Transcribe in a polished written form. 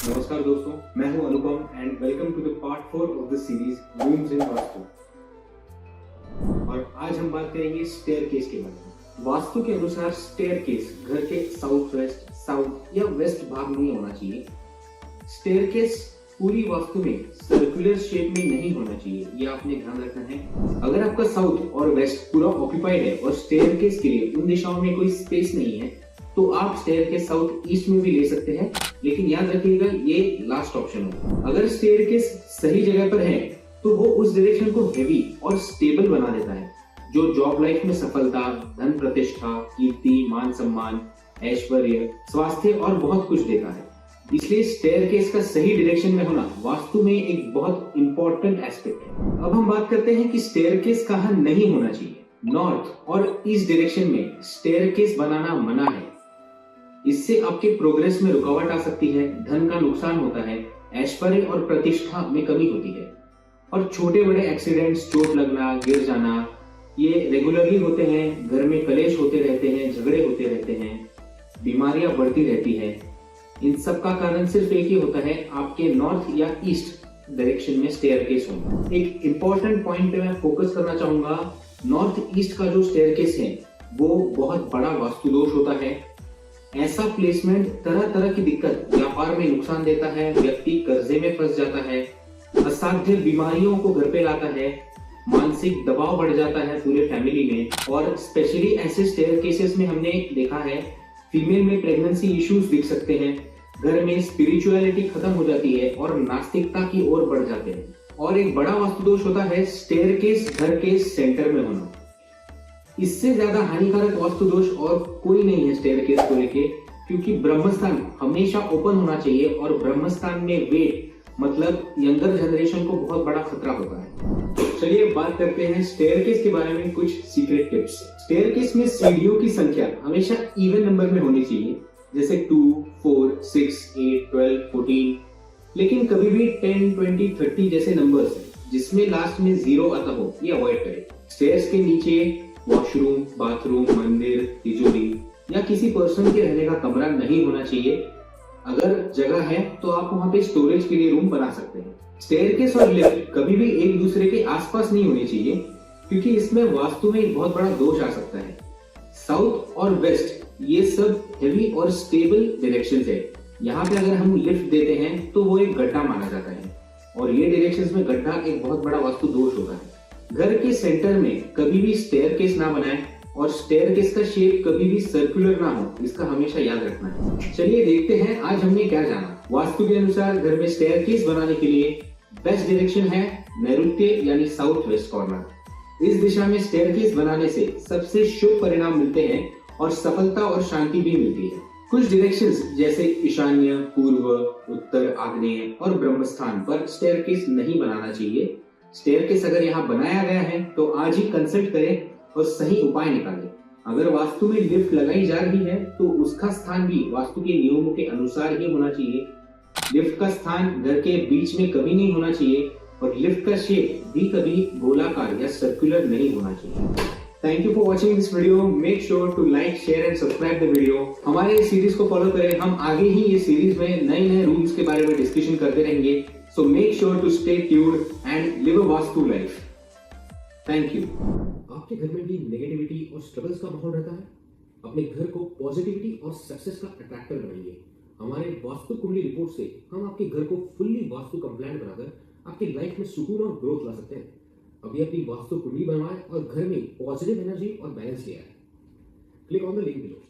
नमस्कार दोस्तों, मैं हूं Anupam and welcome to the part 4 of the series rooms in Vastu. और आज हम बात करेंगे स्टेयरकेस के बारे में। वास्तु के अनुसार स्टेयरकेस घर के साउथ वेस्ट, साउथ या वेस्ट भाग में होना चाहिए। स्टेयरकेस पूरी वास्तु में सर्कुलर शेप में नहीं होना चाहिए, यह आपने ध्यान रखना है। अगर आपका साउथ और वेस्ट पूरा ऑक्यूपाइड है और स्टेयरकेस के लिए उन दिशाओं में कोई स्पेस नहीं है, तो आप स्टेयरकेस साउथ ईस्ट में भी ले सकते हैं, लेकिन याद रखिएगा ये लास्ट ऑप्शन होगा। अगर स्टेयरकेस सही जगह पर है तो वो उस डायरेक्शन को हेवी और स्टेबल बना देता है, जो जॉब लाइफ में सफलता, धन प्रतिष्ठा, कीर्ति, मान सम्मान, ऐश्वर्य, स्वास्थ्य और बहुत कुछ देता है। इसलिए स्टेयरकेस का सही डायरेक्शन में होना वास्तु में एक बहुत इंपॉर्टेंट एस्पेक्ट है। अब हम बात करते हैं कि स्टेयरकेस कहाँ नहीं होना चाहिए। नॉर्थ और ईस्ट डायरेक्शन में स्टेयरकेस बनाना मना है। इससे आपके प्रोग्रेस में रुकावट आ सकती है, धन का नुकसान होता है, ऐश्वर्य और प्रतिष्ठा में कमी होती है और छोटे बड़े एक्सीडेंट्स, चोट लगना, गिर जाना, ये रेगुलरली होते हैं। घर में कलेश होते रहते हैं, झगड़े होते रहते हैं, बीमारियां बढ़ती रहती है। इन सब का कारण सिर्फ एक ही होता है, आपके नॉर्थ या ईस्ट डायरेक्शन में स्टेयरकेस होना। एक इंपॉर्टेंट पॉइंट पे मैं फोकस करना चाहूंगा। नॉर्थ ईस्ट का जो स्टेयरकेस है वो बहुत बड़ा वास्तु दोष होता है। ऐसा प्लेसमेंट तरह तरह की दिक्कत, व्यापार में नुकसान देता है, व्यक्ति कर्जे में फंस जाता है, असाध्य बीमारियों को घर पे लाता है, मानसिक दबाव बढ़ जाता है पूरे फैमिली में। और स्पेशली ऐसे स्टेयरकेसेस में हमने देखा है फीमेल में प्रेगनेंसी इश्यूज दिख सकते हैं, घर में स्पिरिचुअलिटी खत्म हो जाती है और नास्तिकता की ओर बढ़ जाते हैं। और एक बड़ा वास्तु दोष होता है स्टेयरकेस घर के सेंटर में होना। इससे ज्यादा हानिकारक वास्तु दोष और कोई नहीं है स्टेयरकेस को लेके, क्योंकि ब्रह्मस्थान हमेशा ओपन होना चाहिए और ब्रह्मस्थान में वेट मतलब यंगर जनरेशन को बहुत बड़ा खतरा होता है। चलिए बात करते हैं स्टेयरकेस के बारे में कुछ सीक्रेट टिप्स। स्टेयरकेस में सीढ़ियों की संख्या हमेशा इवन नंबर में होनी चाहिए, जैसे 2, 4, 6, 8, 12, 14, लेकिन कभी भी 10, 20, 30 जैसे नंबर्स जिसमें लास्ट में 0 आता हो, ये अवॉइड करें। स्टेयर्स के नीचे वॉशरूम, बाथरूम, मंदिर, तिजोरी या किसी पर्सन के रहने का कमरा नहीं होना चाहिए। अगर जगह है तो आप वहां पे स्टोरेज के लिए रूम बना सकते हैं। स्टेयरकेस और लिफ्ट कभी भी एक दूसरे के आसपास नहीं होने चाहिए, क्योंकि इसमें वास्तु में एक बहुत बड़ा दोष आ सकता है। साउथ और वेस्ट ये सब हेवी और स्टेबल डायरेक्शंस है। यहाँ पे अगर हम लिफ्ट देते हैं तो वो एक गड्ढा माना जाता है और ये डायरेक्शंस में गड्ढा एक बहुत बड़ा वास्तु दोष होता है। घर के सेंटर में कभी भी स्टेयरकेस ना बनाएं और स्टेयरकेस का शेप कभी भी सर्कुलर ना हो, इसका हमेशा याद रखना है। चलिए देखते हैं आज हमने क्या जाना। वास्तु के अनुसार घर में स्टेयरकेस बनाने के लिए बेस्ट डायरेक्शन है नैऋत्य यानी साउथ वेस्ट कॉर्नर। इस दिशा में स्टेयरकेस बनाने से सबसे शुभ परिणाम मिलते हैं और सफलता और शांति भी मिलती है। कुछ डायरेक्शंस जैसे ईशान्य, पूर्व, उत्तर, आग्नेय और ब्रह्मस्थान पर स्टेयरकेस नहीं बनाना चाहिए। स्टेयरकेस अगर यहाँ बनाया गया है तो आज ही कंसल्ट करें और सही उपाय निकालें। अगर वास्तु में लिफ्ट लगाई जा रही है तो उसका स्थान भी वास्तु के नियमों के अनुसार ही होना चाहिए। लिफ्ट का स्थान घर के बीच में कभी नहीं होना चाहिए और लिफ्ट का शेप भी कभी गोलाकार या सर्कुलर नहीं होना चाहिए। Thank you for watching this video. Make sure to like, share and subscribe the video. हमारे इस सीरीज को फॉलो करें। हम आगे ही ये सीरीज में नए नए रूम्स के बारे में डिस्कशन करते रहेंगे। So make sure to stay tuned and live a vastu life. Thank you. आपके घर में भी नेगेटिविटी और स्ट्रगल्स का माहौल रहता है? अपने घर को पॉजिटिविटी और सक्सेस का अट्रैक्टर बनाइए। हमारे वास्तु कुंडली रिपोर्ट से हम आपके घर को फुल्ली वास्तु कंप्लायंट बनाकर आपकी लाइफ में सुकून और ग्रोथ ला सकते हैं। अभी अपनी वास्तु कुंडली बनवाएं और घर में पॉजिटिव एनर्जी और बैलेंस ले आए। Click on the link below.